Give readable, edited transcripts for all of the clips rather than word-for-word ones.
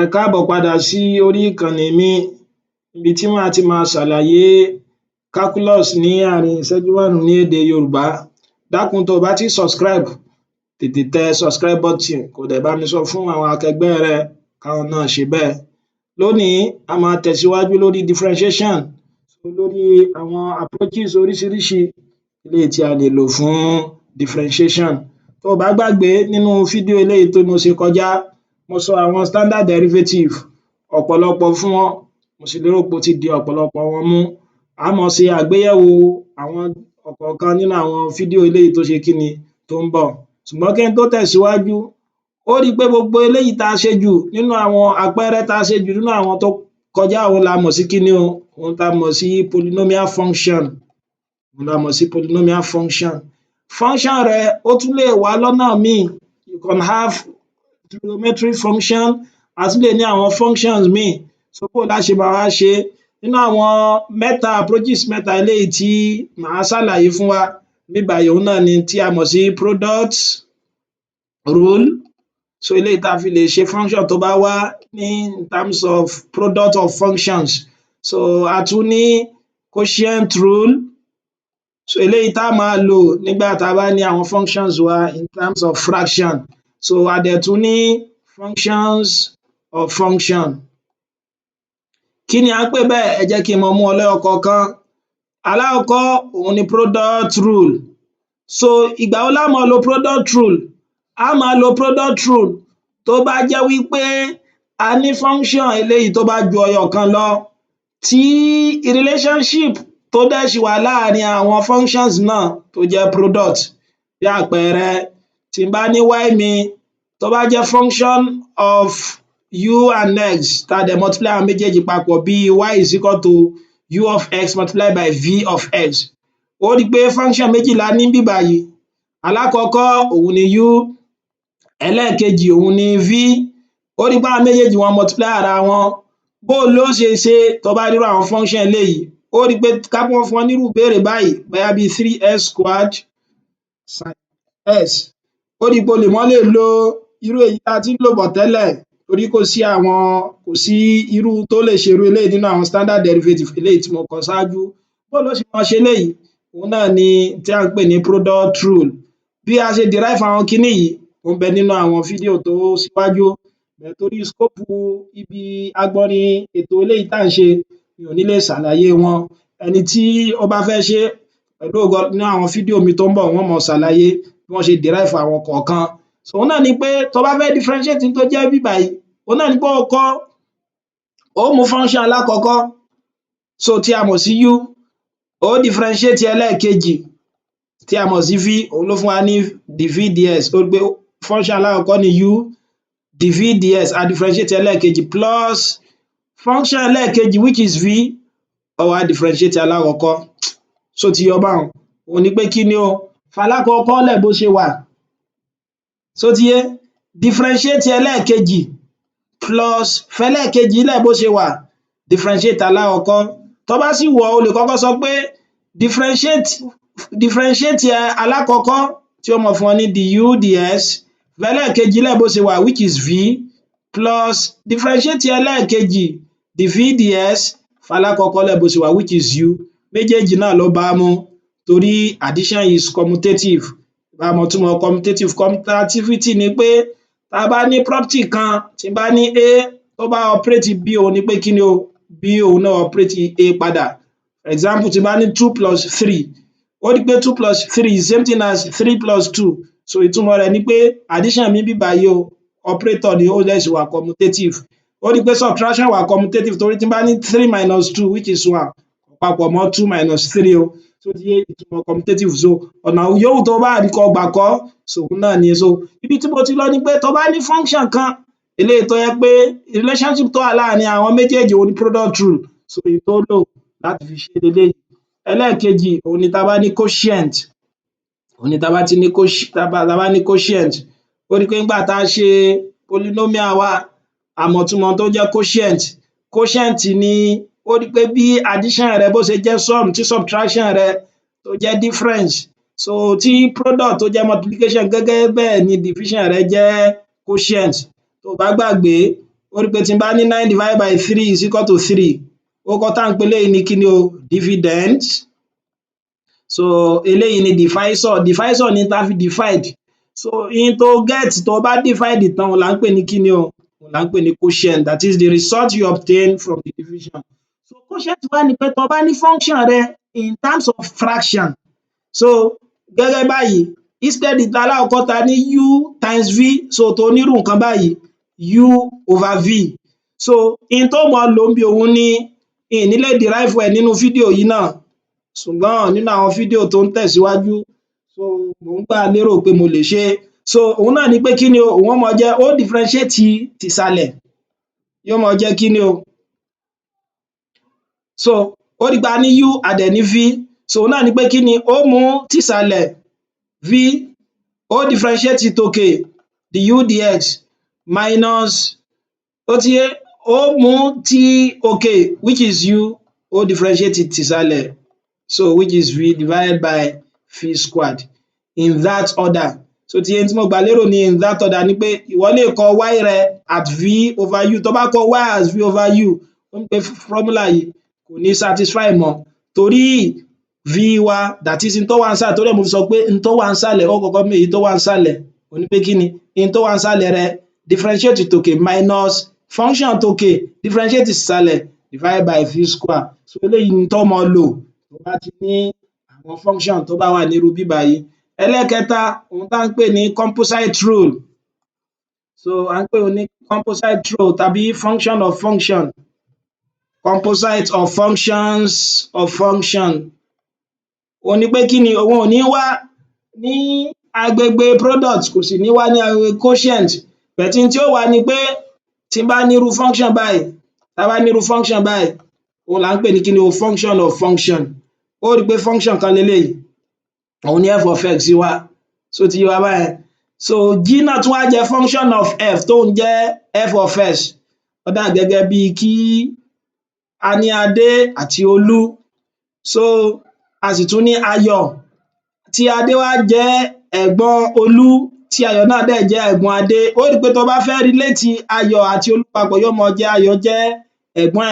Ẹ káàbọ̀ padà sí orí ìkànnì mi níbi tí màá ti máa ṣàlàyé calculus ní àárín ìṣẹ́jú márùn-ún ní èdè Yorùbá. Dákun tó o bá ti subscribe tètè tẹ subscribe button kó dẹ̀ bá mi sọ fún àwọn akẹgbẹ́ rẹ káwọn náà ṣe bẹ́ẹ̀. Lónìí a máa tẹ̀síwájú lórí differentiation, lórí àwọn approaches oríṣiríṣi eléyìí tí a lè lò fún differentiation. Tó o bá gbàgbé nínú fídíò eléyìí tí mo ṣe kọjá, mo sọ àwọn standard derivative ọ̀pọ̀lọpọ̀ fún wọn, mo sì lérò pé ó ti di ọ̀pọ̀lọpọ̀ wọn mú. A máa ṣe àgbéyẹ̀wò àwọn ọ̀kọ̀ọ̀kan nínú àwọn fídíò eléyìí tó ṣe kíni tó ń bọ̀. Ṣùgbọ́n kí n tó tẹ̀síwájú, ó rí i pé gbogbo eléyìí tá a ṣe jù nínú àwọn àpẹẹrẹ tá a ṣe jù nínú àwọn tó kọjá òun la mọ̀ sí kíni o, òun tá a mọ̀ sí polynomial function. Òun la mọ̀ sí polynomial function. Function rẹ̀ ó tún lè wá lọ́nà míì. You can have trigonometric function, a tún lè ní àwọn functions míì. So bó la ṣe máa wá ṣe nínú àwọn approaches mẹ́ta eléyìí tí màá ṣàlàyé fún wa níbí báyìí, òun náà ni tí a mọ̀ sí product rule. So eléyìí tá a fi lè ṣe function tó bá wá ní terms of product of functions. So a tún ní quotient rule. So eléyìí tá a máa lò nígbà tá a bá ní àwọn functions wa in terms of fraction. So a dẹ̀ tún ní functions of function. Kí ni à ń pè bẹ́ẹ̀? Ẹ jẹ́ kí n máa mú ọ lẹ́yọkọ̀ọ̀kan. Alákọ̀ọ́kọ́ òun ni product rule. So ìgbà wo la máa lo product rule? A máa lo product rule tó bá jẹ́ wípé a ní function eléyìí tó bá ju ẹyọ kan lọ, tí relationship tó dẹ̀ ṣì wà láàrin àwọn functions náà tó jẹ́ product. Bí àpẹẹrẹ, tí n bá ní y mi tó bá jẹ́ function of u and x tá a dẹ̀ multiply àwọn méjèèjì papọ̀ bí y is equal to u of x multiplied by v of x. Ó rí i pé function méjì la ní níbí báyìí. Alákọ̀ọ́kọ́ òun ni u, ẹlẹ́ẹ̀kejì òun ni v. Ó rí i pé àwọn méjèèjì wọ́n multiply ara wọn. Bó o ló ṣe ṣe tó bá rírú àwọn function eléyìí? Ó rí i pé ká pé wọ́n fún ọ nírú ìbéèrè báyìí bóyá bí 3x squared sin s. Ó rí i pé o lè mọ́ lè lo irú èyí tá a ti ń lò bọ̀ tẹ́lẹ̀ torí kò sí irú tó lè ṣerú eléyìí nínú àwọn standard derivative eléyìí tí mo kọ ṣáájú. Bó o ló ṣe máa ṣe eléyìí? Òun náà ni tí à ń pè ní product rule. Bí a ṣe derive àwọn kiní yìí ó ń bẹ nínú àwọn fídíò tó síwájú, torí scope ibi agbọnrin ètò eléyìí tá à ń ṣe mi ò ní lè ṣàlàyé wọn. Ẹni tí ó bá fẹ́ ṣe pẹ̀lú ògo nínú àwọn fídíò mi tó ń bọ̀ wọ́n máa ṣàlàyé bí wọ́n ṣe derive àwọn kọ̀ọ̀kan. So òun náà ni pé tó bá fẹ́ differentiate tó jẹ́ bí báyìí, òun náà ni pé ó mú function alákọ̀ọ́kọ́ so tí a mọ̀ sí u, ó differentiate ẹlẹ́ẹ̀kejì tí a mọ̀ sí v, òun ló fún wa ní dv ds. Ó gbé function alákọ̀ọ́kọ́ ní u, dv ds, a differentiate ẹlẹ́ẹ̀kejì plus function ẹlẹ́ẹ̀kejì which is v, ó wá differentiate alákọ̀ọ́kọ́. So ti yọ báwọn? Òun ni pé kí ni o? Falákọ̀ọ́kọ́ lẹ̀ bó ṣe wà. So ti yé? Differentiate ẹlẹ́ẹ̀kejì plus fẹlẹ́ẹ̀kejì lẹ̀ bó ṣe wà, differentiate alákọ̀ọ́kọ́. Tó bá sì wọ̀ ọ́, o lè kọ́kọ́ sọ pé differentiate alákọ̀ọ́kọ́ tí ó máa fún ọ ní du ds, fẹlẹ́ẹ̀kejì lẹ̀ bó ṣe wà which is v, plus differentiate ẹlẹ́ẹ̀kejì dv ds, falákọ̀ọ́kọ́ lẹ̀ bó ṣe wà which is u. Méjèèjì náà ló bá mu torí addition is commutative. Bá a mọ̀ túmọ̀ commutative. Commutativity ni pé tá a bá ní property kan, tí n bá ní a tó bá operate b, òun ni pé kí ni o? B òun náà operate a padà. For example, tí n bá ní 2 plus 3, ó rí i pé 2 plus 3 is same thing as 3 plus 2. So ìtumọ̀ rẹ̀ ni pé addition mi bí báyìí o, operator ni ó dẹ̀ sì wà commutative. Ó rí i pé subtraction wà commutative torí tí n bá ní 3 minus 2 which is 1 papọ̀ mọ́ 2 minus 3 o. So ti yé ìtumọ̀ commutative. So ọ̀nà yòówù tó bá rí kó gbà kọ́, so òun náà ni. So ibi tí mo ti lọ ni pé tó bá ní function kan eléyìí tó jẹ́ pé relationship tó wà láàrin àwọn méjèèjì òun ni product rule. So èyí tó lò láti fi ṣe leléyìí. Ẹlẹ́ẹ̀kejì òun ni tá a bá ní quotient. Òun ni tá a bá ní quotient. Ó rí i pé nígbà tá a ṣe polynomial wa, a mọ̀ túmọ̀ tó jẹ́ quotient. Quotient ni ó rí i pé bí addition rẹ bó ṣe jẹ́ sum, tí subtraction rẹ tó jẹ́ difference. So tí product tó jẹ́ multiplication gẹ́gẹ́ bẹ́ẹ̀ ni division rẹ jẹ́ quotient. Tó o bá gbàgbé, ó rí pé tí n bá ní 9 divided by 3 is equal to 3 orúkọ tá à ń pè eléyìí ní kí ni o dividend. So eléyìí ni divisor ní tá fi divide, so in tó get tó bá divide tán òun là ń pè ní kí ni o, òun là ń pè ní quotient, that is the result you obtain from the division. So quotient wá ni pé tó bá ní function rẹ in terms of fraction, so gẹ́gẹ́ báyìí instead alákọ̀ọ́kọ́ ta ní u times v, so tó nírú nǹkan báyìí u over v, so in tó mọ̀ lò ń bí òun ní ìní lè derive ẹ̀ nínú fídíò yìí náà, ṣùgbọ́n nínú àwọn fídíò tó ń tẹ̀síwájú so mò ń gbà lérò pé mo lè ṣe, so òun náà ni pé kí ni o, òun ó mọ jẹ́ ó differentiate tìsàlẹ̀ yóò mọ jẹ́ kí ni o, so ó rí pa ní u a dẹ̀ ní v, so òun náà ni pé kí ni ó mú tìsàlẹ̀ v ó differentiate tòkè du dx minus ó ti yé ó mú ti òkè which is u ó differentiate tìsàlẹ̀ so which is v divided by v squared in that order. So ti ẹni tí mo gbà lérò ní in that order ni pé ìwọ lè kọ y rẹ at v over u, tó bá kọ y as v over u ó ń pe formula yìí kò ní satisfy mọ́ torí v wa that is in tó wà nísàlẹ̀, torí ẹ̀ mo fi sọ pé in tó wà nísàlẹ̀ ó kọ́kọ́ mú èyí tó wà nísàlẹ̀ ó ní pé kí ni in tó wà nísàlẹ̀ rẹ differentiate tòkè minus function tòkè differentiate tìsàlẹ̀ divided by v square, so eléyìí ni tó mọ lò tó bá ti ní àwọn function tó bá wà nírú bíbà yìí. Ẹlẹ́kẹta òun tá ń pè ní composite rule, so à ń pè òun ní composite rule tàbí function of function, composite of functions of function òun ni pé kí ni òun ò ní wá ní agbègbè product kò sì ní wá ní agbègbè quotient, but in tí ó wá ni pé tí n bá nírú function báyìí tá bá nírú function báyìí òun là ń pè ní kí ni o function of function, ó rí pé function kan leléyìí òun ni f of x wá, so ti yé wa báyẹn, so g náà tún wá jẹ́ function of f tóun jẹ́ f of s, ó dà gẹ́gẹ́ bí kí a ní Adé àti Olú, so a sì tún ní Ayọ̀ tí Adé wá jẹ́ ẹ̀gbọ́n Olú tí Ayọ̀ náà dẹ̀ jẹ́ ẹ̀gbọ́n Adé, ó rí pé tó bá fẹ́ relate Ayọ̀ àti Olú papọ̀ yóò mọ jẹ́ Ayọ̀ jẹ́ ẹ̀gbọ́n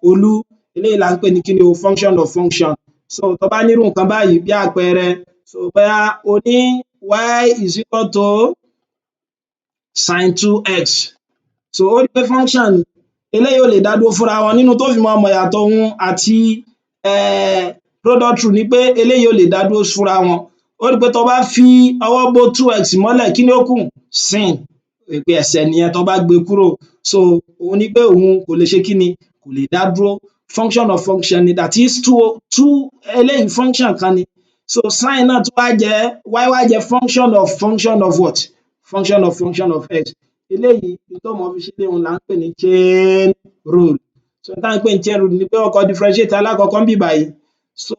Olú, eléyìí là ń pè ní kí ni o function of function. So tó bá nírú nǹkan báyìí bí àpẹẹrẹ so bóyá o ní y is equal to sin 2x, so ó rí pé function eléyìí ò lè dá dúró fúnra wọn, nínú tó fi mọ ọmọ ìyàtọ̀ òun àti product rule ni pé eléyìí ò lè dá dúró fúnra wọn, ó rí pé tó bá fi ọwọ́ bó 2x mọ́lẹ̀ kí ni ó kù sin, pé ẹsẹ̀ nìyẹn tó bá gbé kúrò, so òun ni pé òun kò lè ṣe kí ni kò lè dá dúró, function of function ni that is two eléyìí function kan ni, so sin náà tún wá jẹ́ y wá jẹ́ function of what function of x, eléyìí tó mọ̀ fi ṣe lé òun là ń pè ní chain rule, so tá ń pè ní chain rule ni pé ọkọ̀ differentiate alákọ̀ọ́kọ́ ń bì báyìí so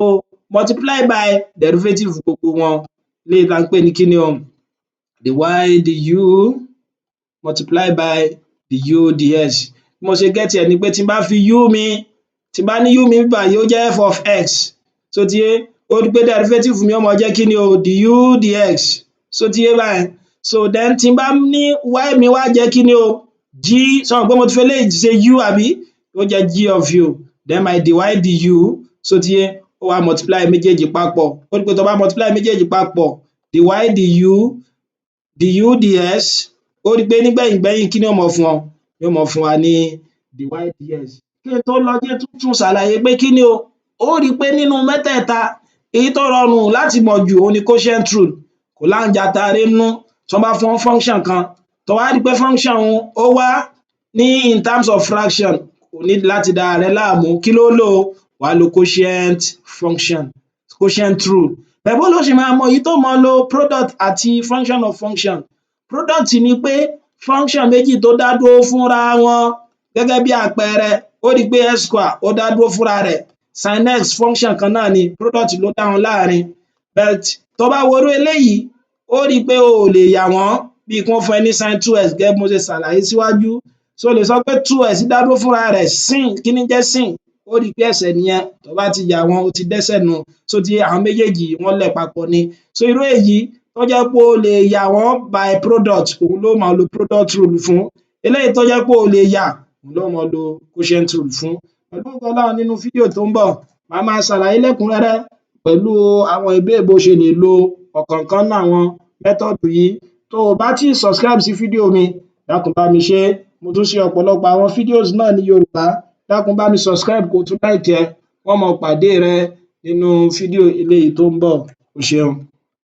multiply by derivative gbogbo wọn eléyìí tá ń pè ní kí ni o the y du multiply by the u ds, bí mo ṣe get ẹ̀ ni pé tí n bá fi u mi tí n bá ní u mi báyìí ó jẹ́ f of x, so ti yé ó rí pé derivative mi ó mọ jẹ́ kí ni o du dx, so ti yé báyẹn, so then tí n bá ní y mi wá jẹ́ kí ni o g, sọ pé mo ti fi eléyìí ṣe u àbí ó jẹ́ g of u then my dy du, so ti yé ó wá multiply méjèèjì papọ̀, ó rí pé tó bá multiply méjèèjì papọ̀ dy du ds, ó rí pé nígbẹ̀yìngbẹ́yìn kí ni ó mọ fún ọ yóò mọ fún wa ní dy ds. Kí n tó lọ jẹ́ tún ṣàlàyé pé kí ni o, ó rí pé nínú mẹ́tẹ̀ẹ̀ta èyí tó rọrùn láti mọ̀ jù òun ni quotient rule, kò láǹjàtare nínú, tó bá fún function kan tó wá rí pé function ó wá ní in terms of fraction kò ní láti dá rẹ láàmú, kí ló lò wàá lo quotient function quotient rule. Bẹ́ẹ̀ bó ló ṣe máa mọ èyí tó mọ lo product àti function of function, product ni pé function méjì tó dá dúró fúnra wọn, gẹ́gẹ́ bí àpẹẹrẹ ó rí pé x square ó dá dúró fúnra rẹ̀, sin x function kan náà ni product ló dá wọn láàrin, but tó bá worú eléyìí ó rí pé o ò lè yà wọ́n bí kí wọ́n fún ẹ ní sin 2x gẹ́gẹ́ bí mo ṣe ṣàlàyé síwájú, so lè sọ pé 2x dá dúró fúnra rẹ̀ sin kí ni jẹ́ sin, ó rí pé ẹsẹ̀ nìyẹn tó bá ti yà wọ́n ó ti dẹ́sẹ̀ nù, so ti àwọn méjèèjì wọ́n lẹ̀ papọ̀ ni, so irú èyí tó jẹ́ pé o lè yà wọ́n by product òun ló máa lo product rule fún, eléyìí tó jẹ́ pé o lè yà ló mọ lo quotient rule fún. Pẹ̀lú ògo Ọlọ́run nínú fídíò tó ń bọ̀ màá máa ṣàlàyé lẹ́kùnrẹ́rẹ́ pẹ̀lú àwọn ìbéèrè bó ṣe lè lo ọ̀kọ̀ọ̀kan nínú àwọn method yìí. Tó o bá tíì subscribe sí fídíò mi dákun bá mi ṣe é, mo tún ṣe ọ̀pọ̀lọpọ̀ àwọn videos náà ní Yorùbá, dákun bá mi subscribe kó o tún like ẹ̀, wọ́n máa pàdé rẹ nínú fídíò eléyìí tó ń bọ̀. O ṣeun.